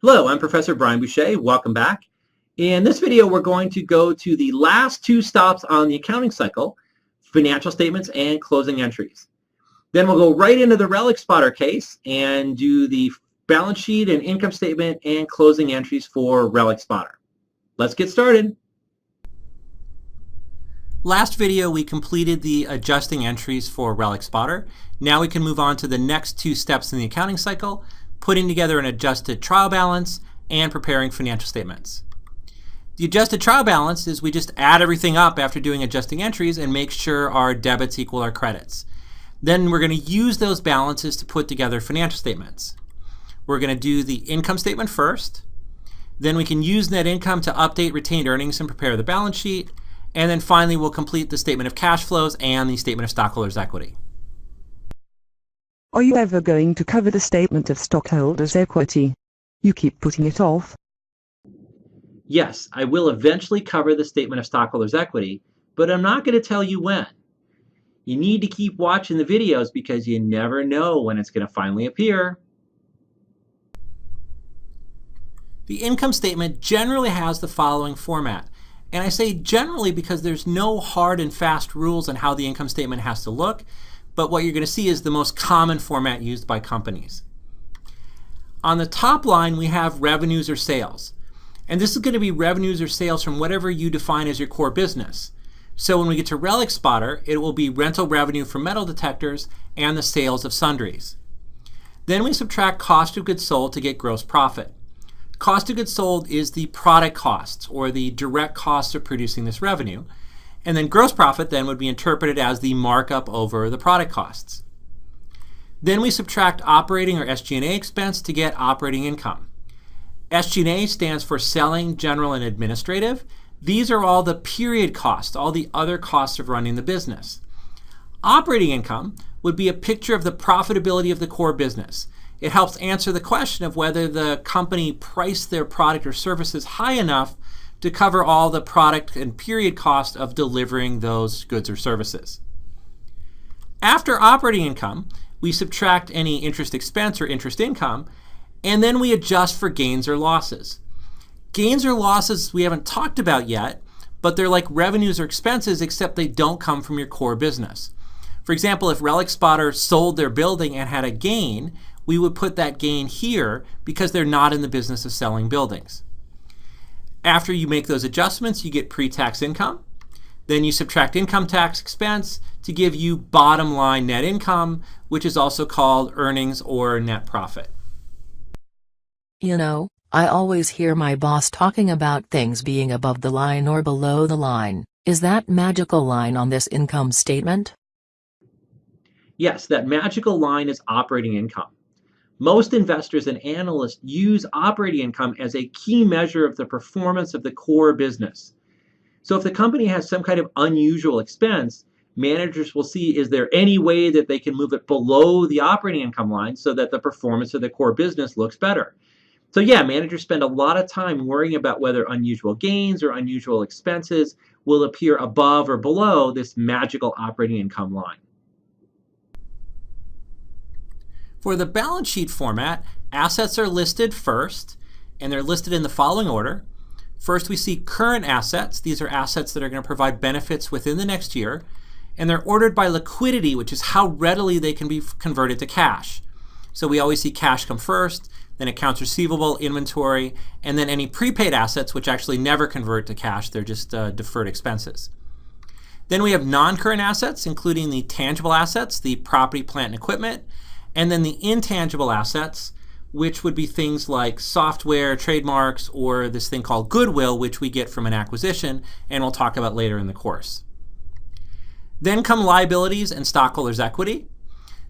Hello, I'm Professor Brian Boucher. Welcome back. In this video, we're going to go to the last two stops on the accounting cycle, financial statements and closing entries. Then we'll go right into the Relic spotter case and do the balance sheet and income statement and closing entries for Relic spotter. Let's get started. Last video, we completed the adjusting entries for Relic spotter. Now we can move on to the next two steps in the accounting cycle, putting together an adjusted trial balance and preparing financial statements. The adjusted trial balance is we just add everything up after doing adjusting entries and make sure our debits equal our credits. Then we're going to use those balances to put together financial statements. We're going to do the income statement first. Then we can use net income to update retained earnings and prepare the balance sheet. And then finally, we'll complete the statement of cash flows and the statement of stockholders' equity. Are you ever going to cover the statement of stockholders' equity? You keep putting it off. Yes, I will eventually cover the statement of stockholders' equity, but I'm not going to tell you when. You need to keep watching the videos because you never know when it's going to finally appear. The income statement generally has the following format. And I say generally because there's no hard and fast rules on how the income statement has to look, but what you're going to see is the most common format used by companies. On the top line, we have revenues or sales. And this is going to be revenues or sales from whatever you define as your core business. So when we get to Relic spotter, it will be rental revenue from metal detectors and the sales of sundries. Then we subtract cost of goods sold to get gross profit. Cost of goods sold is the product costs or the direct costs of producing this revenue. And then gross profit then would be interpreted as the markup over the product costs. Then we subtract operating or SG&A expense to get operating income. SG&A stands for selling, general, and administrative. These are all the period costs, all the other costs of running the business. Operating income would be a picture of the profitability of the core business. It helps answer the question of whether the company priced their product or services high enough to cover all the product and period cost of delivering those goods or services. After operating income, we subtract any interest expense or interest income, and then we adjust for gains or losses. Gains or losses we haven't talked about yet, but they're like revenues or expenses except they don't come from your core business. For example, if Relic spotter sold their building and had a gain, we would put that gain here because they're not in the business of selling buildings. After you make those adjustments, you get pre-tax income. Then you subtract income tax expense to give you bottom line net income, which is also called earnings or net profit. You know, I always hear my boss talking about things being above the line or below the line. Is that magical line on this income statement? Yes, that magical line is operating income. Most investors and analysts use operating income as a key measure of the performance of the core business. So if the company has some kind of unusual expense, managers will see, is there any way that they can move it below the operating income line so that the performance of the core business looks better? So yeah, managers spend a lot of time worrying about whether unusual gains or unusual expenses will appear above or below this magical operating income line. For the balance sheet format, assets are listed first, and they're listed in the following order. First, we see current assets. These are assets that are going to provide benefits within the next year, and they're ordered by liquidity, which is how readily they can be converted to cash. So we always see cash come first, then accounts receivable, inventory, and then any prepaid assets, which actually never convert to cash. They're just deferred expenses. Then we have non-current assets, including the tangible assets, the property, plant, and equipment, and then the intangible assets, which would be things like software, trademarks, or this thing called goodwill, which we get from an acquisition, and we'll talk about later in the course. Then come liabilities and stockholders' equity,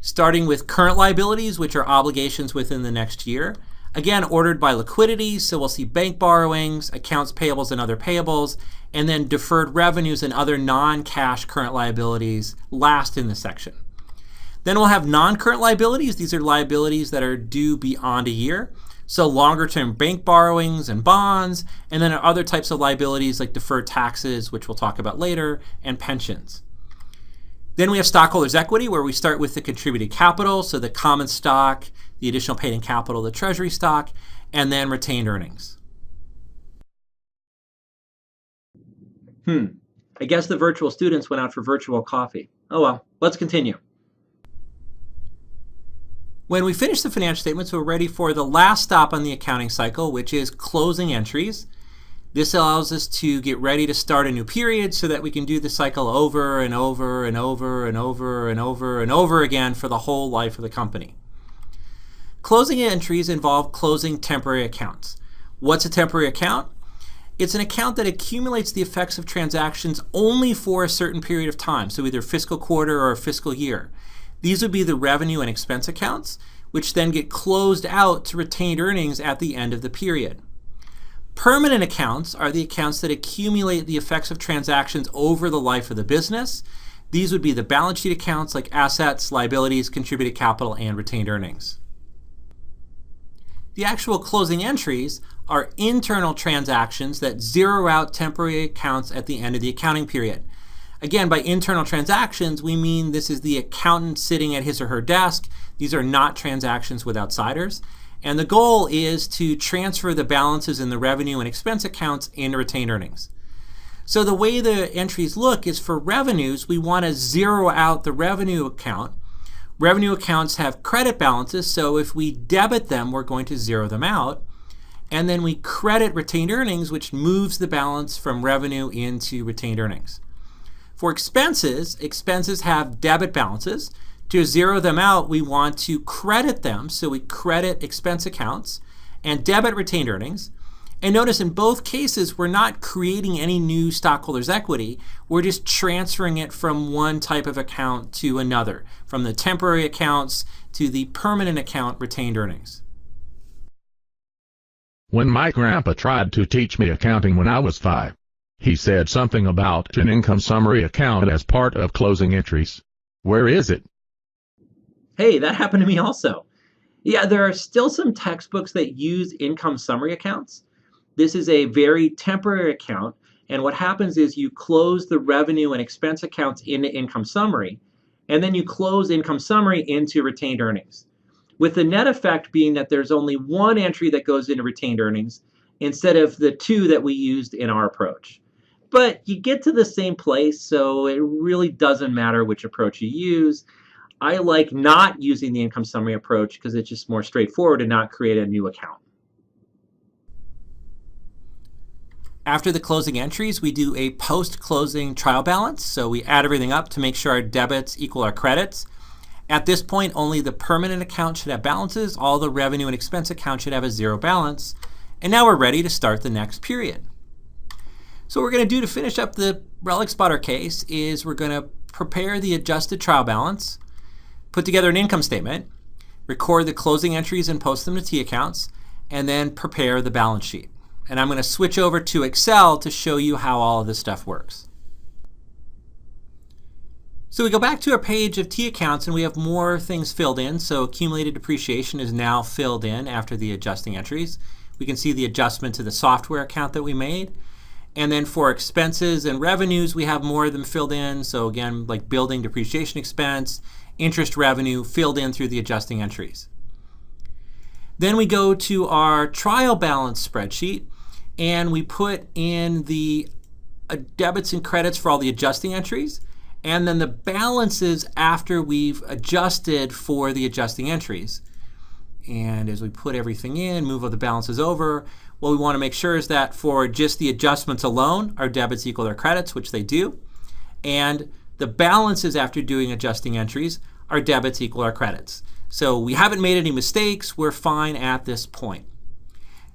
starting with current liabilities, which are obligations within the next year. Again, ordered by liquidity, so we'll see bank borrowings, accounts payables and other payables, and then deferred revenues and other non-cash current liabilities last in this section. Then we'll have non-current liabilities. These are liabilities that are due beyond a year. So longer-term bank borrowings and bonds, and then other types of liabilities like deferred taxes, which we'll talk about later, and pensions. Then we have stockholders' equity, where we start with the contributed capital, so the common stock, the additional paid-in capital, the treasury stock, and then retained earnings. I guess the virtual students went out for virtual coffee. Oh well, let's continue. When we finish the financial statements, we're ready for the last stop on the accounting cycle, which is closing entries. This allows us to get ready to start a new period so that we can do the cycle over and over and over and over and over and over again for the whole life of the company. Closing entries involve closing temporary accounts. What's a temporary account? It's an account that accumulates the effects of transactions only for a certain period of time, so either fiscal quarter or a fiscal year. These would be the revenue and expense accounts, which then get closed out to retained earnings at the end of the period. Permanent accounts are the accounts that accumulate the effects of transactions over the life of the business. These would be the balance sheet accounts like assets, liabilities, contributed capital, and retained earnings. The actual closing entries are internal transactions that zero out temporary accounts at the end of the accounting period. Again, by internal transactions, we mean this is the accountant sitting at his or her desk. These are not transactions with outsiders. And the goal is to transfer the balances in the revenue and expense accounts into retained earnings. So the way the entries look is for revenues, we want to zero out the revenue account. Revenue accounts have credit balances, so if we debit them, we're going to zero them out. And then we credit retained earnings, which moves the balance from revenue into retained earnings. For expenses, expenses have debit balances. To zero them out, we want to credit them, so we credit expense accounts and debit retained earnings. And notice in both cases, we're not creating any new stockholders' equity. We're just transferring it from one type of account to another, from the temporary accounts to the permanent account retained earnings. When my grandpa tried to teach me accounting when I was 5, he said something about an income summary account as part of closing entries. Where is it? Hey, that happened to me also. Yeah, there are still some textbooks that use income summary accounts. This is a very temporary account, and what happens is you close the revenue and expense accounts into income summary, and then you close income summary into retained earnings, with the net effect being that there's only one entry that goes into retained earnings instead of the two that we used in our approach. But you get to the same place, so it really doesn't matter which approach you use. I like not using the income summary approach because it's just more straightforward to not create a new account. After the closing entries, we do a post-closing trial balance. So we add everything up to make sure our debits equal our credits. At this point, only the permanent account should have balances. All the revenue and expense accounts should have a zero balance. And now we're ready to start the next period. So what we're going to do to finish up the Relic Spotter case is we're going to prepare the adjusted trial balance, put together an income statement, record the closing entries and post them to T accounts, and then prepare the balance sheet. And I'm going to switch over to Excel to show you how all of this stuff works. So we go back to our page of T accounts and we have more things filled in. So accumulated depreciation is now filled in after the adjusting entries. We can see the adjustment to the software account that we made. And then for expenses and revenues, we have more of them filled in. So again, like building depreciation expense, interest revenue filled in through the adjusting entries. Then we go to our trial balance spreadsheet and we put in the debits and credits for all the adjusting entries and then the balances after we've adjusted for the adjusting entries. And as we put everything in, move all the balances over, what we want to make sure is that for just the adjustments alone, our debits equal our credits, which they do. And the balances after doing adjusting entries, our debits equal our credits. So we haven't made any mistakes. We're fine at this point.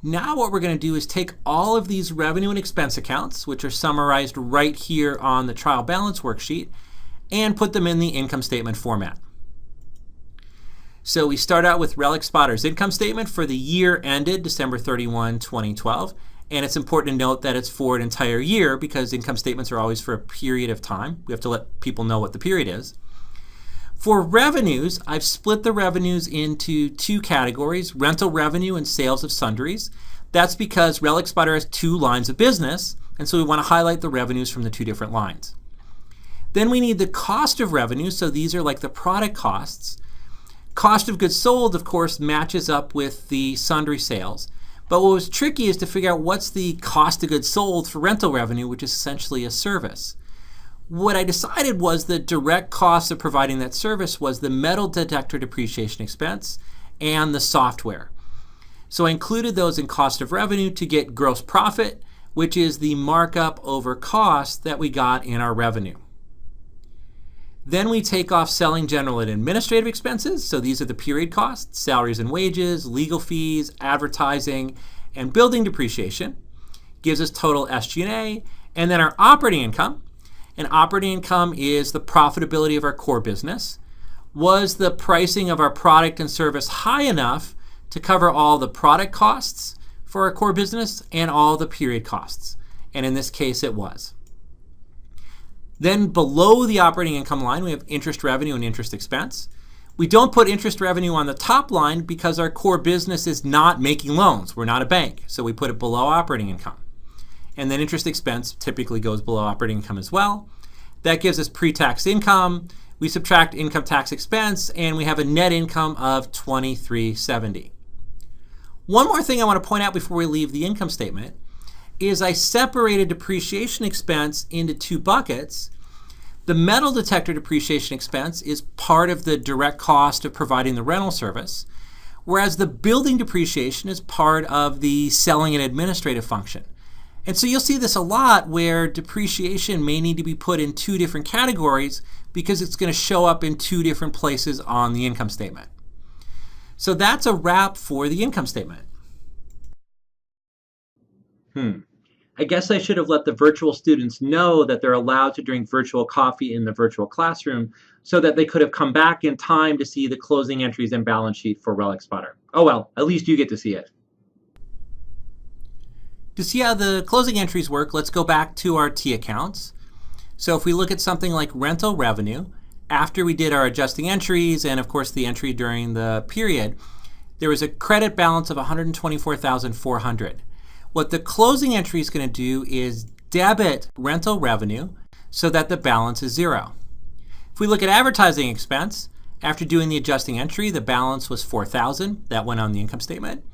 Now what we're going to do is take all of these revenue and expense accounts, which are summarized right here on the trial balance worksheet, and put them in the income statement format. So we start out with Relic Spotter's income statement for the year ended December 31, 2012. And it's important to note that it's for an entire year because income statements are always for a period of time. We have to let people know what the period is. For revenues, I've split the revenues into two categories, rental revenue and sales of sundries. That's because Relic Spotter has two lines of business, and so we want to highlight the revenues from the two different lines. Then we need the cost of revenue, so these are like the product costs. Cost of goods sold, of course, matches up with the sundry sales. But what was tricky is to figure out what's the cost of goods sold for rental revenue, which is essentially a service. What I decided was the direct cost of providing that service was the metal detector depreciation expense and the software. So I included those in cost of revenue to get gross profit, which is the markup over cost that we got in our revenue. Then we take off selling, general, and administrative expenses. So these are the period costs: salaries and wages, legal fees, advertising, and building depreciation. Gives us total SG&A. And then our operating income. And operating income is the profitability of our core business. Was the pricing of our product and service high enough to cover all the product costs for our core business and all the period costs? And in this case, it was. Then below the operating income line, we have interest revenue and interest expense. We don't put interest revenue on the top line because our core business is not making loans. We're not a bank, so we put it below operating income. And then interest expense typically goes below operating income as well. That gives us pre-tax income. We subtract income tax expense, and we have a net income of $23.70. One more thing I want to point out before we leave the income statement is I separated depreciation expense into two buckets. The metal detector depreciation expense is part of the direct cost of providing the rental service, whereas the building depreciation is part of the selling and administrative function. And so you'll see this a lot where depreciation may need to be put in two different categories because it's going to show up in two different places on the income statement. So that's a wrap for the income statement. I guess I should have let the virtual students know that they're allowed to drink virtual coffee in the virtual classroom so that they could have come back in time to see the closing entries and balance sheet for Relic Spotter. Oh well, at least you get to see it. To see how the closing entries work, let's go back to our T accounts. So if we look at something like rental revenue, after we did our adjusting entries and of course the entry during the period, there was a credit balance of $124,400. What the closing entry is going to do is debit rental revenue so that the balance is zero. If we look at advertising expense, after doing the adjusting entry, the balance was $4,000. That went on the income statement.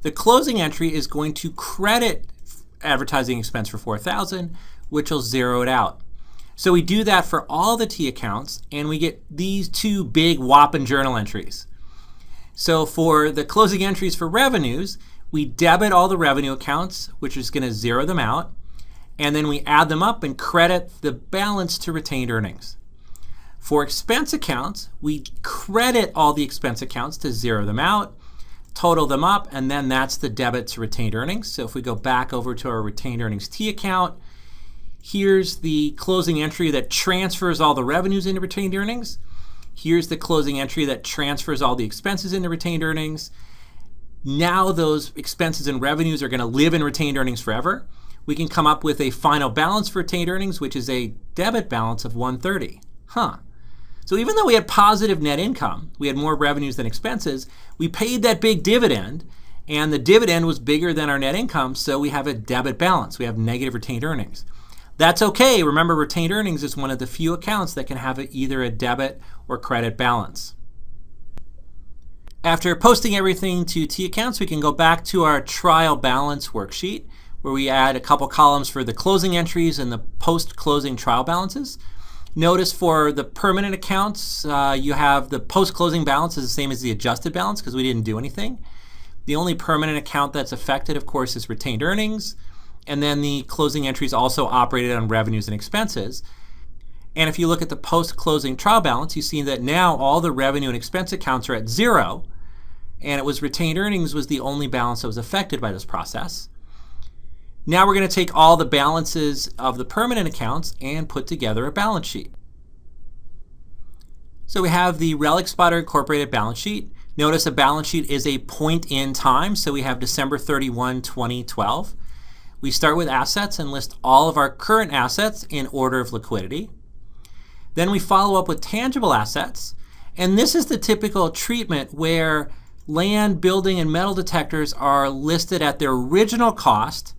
The closing entry is going to credit advertising expense for $4,000, which will zero it out. So we do that for all the T accounts, and we get these two big whopping journal entries. So for the closing entries for revenues, we debit all the revenue accounts, which is going to zero them out, and then we add them up and credit the balance to retained earnings. For expense accounts, we credit all the expense accounts to zero them out, total them up, and then that's the debit to retained earnings. So if we go back over to our retained earnings T account, here's the closing entry that transfers all the revenues into retained earnings. Here's the closing entry that transfers all the expenses into retained earnings. Now those expenses and revenues are going to live in retained earnings forever. We can come up with a final balance for retained earnings, which is a debit balance of $130. So even though we had positive net income, we had more revenues than expenses, we paid that big dividend, and the dividend was bigger than our net income, so we have a debit balance. We have negative retained earnings. That's okay. Remember, retained earnings is one of the few accounts that can have either a debit or credit balance. After posting everything to T accounts, we can go back to our trial balance worksheet where we add a couple columns for the closing entries and the post-closing trial balances. Notice for the permanent accounts, you have the post-closing balance is the same as the adjusted balance because we didn't do anything. The only permanent account that's affected, of course, is retained earnings. And then the closing entries also operated on revenues and expenses. And if you look at the post-closing trial balance, you see that now all the revenue and expense accounts are at zero. And it was retained earnings was the only balance that was affected by this process. Now we're going to take all the balances of the permanent accounts and put together a balance sheet. So we have the Relic Spotter Incorporated balance sheet. Notice a balance sheet is a point in time, so we have December 31, 2012. We start with assets and list all of our current assets in order of liquidity. Then we follow up with tangible assets, and this is the typical treatment where land, building, and metal detectors are listed at their original cost,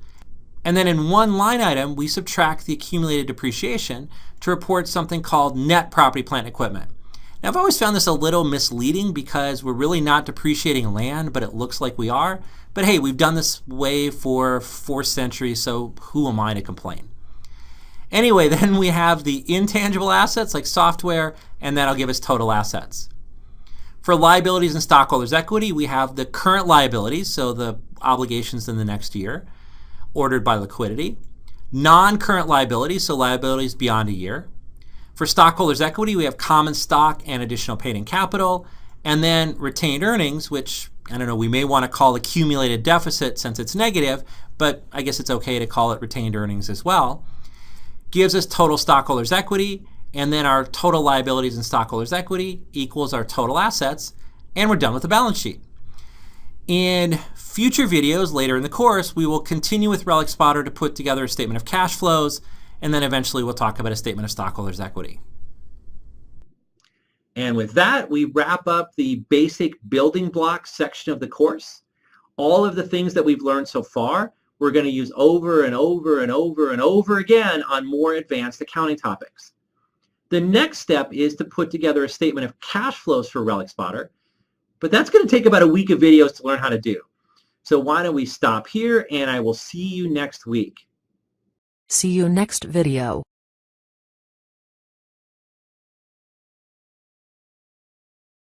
and then in one line item we subtract the accumulated depreciation to report something called net property, plant, and equipment. Now, I've always found this a little misleading because we're really not depreciating land, but it looks like we are. But hey, we've done this way for 4th century, so who am I to complain? Anyway, then we have the intangible assets like software, and that'll give us total assets. For liabilities and stockholders' equity, we have the current liabilities, so the obligations in the next year, ordered by liquidity. Non-current liabilities, so liabilities beyond a year. For stockholders' equity, we have common stock and additional paid-in capital, and then retained earnings, which, I don't know, we may want to call accumulated deficit since it's negative, but I guess it's okay to call it retained earnings as well. Gives us total stockholders' equity, and then our total liabilities and stockholders' equity equals our total assets, and we're done with the balance sheet. In future videos later in the course, we will continue with Relic Spotter to put together a statement of cash flows, and then eventually we'll talk about a statement of stockholders' equity. And with that, we wrap up the basic building blocks section of the course. All of the things that we've learned so far, we're going to use over and over and over and over again on more advanced accounting topics. The next step is to put together a statement of cash flows for Relic Spotter, but that's going to take about a week of videos to learn how to do. So why don't we stop here, and I will see you next week. See you next video.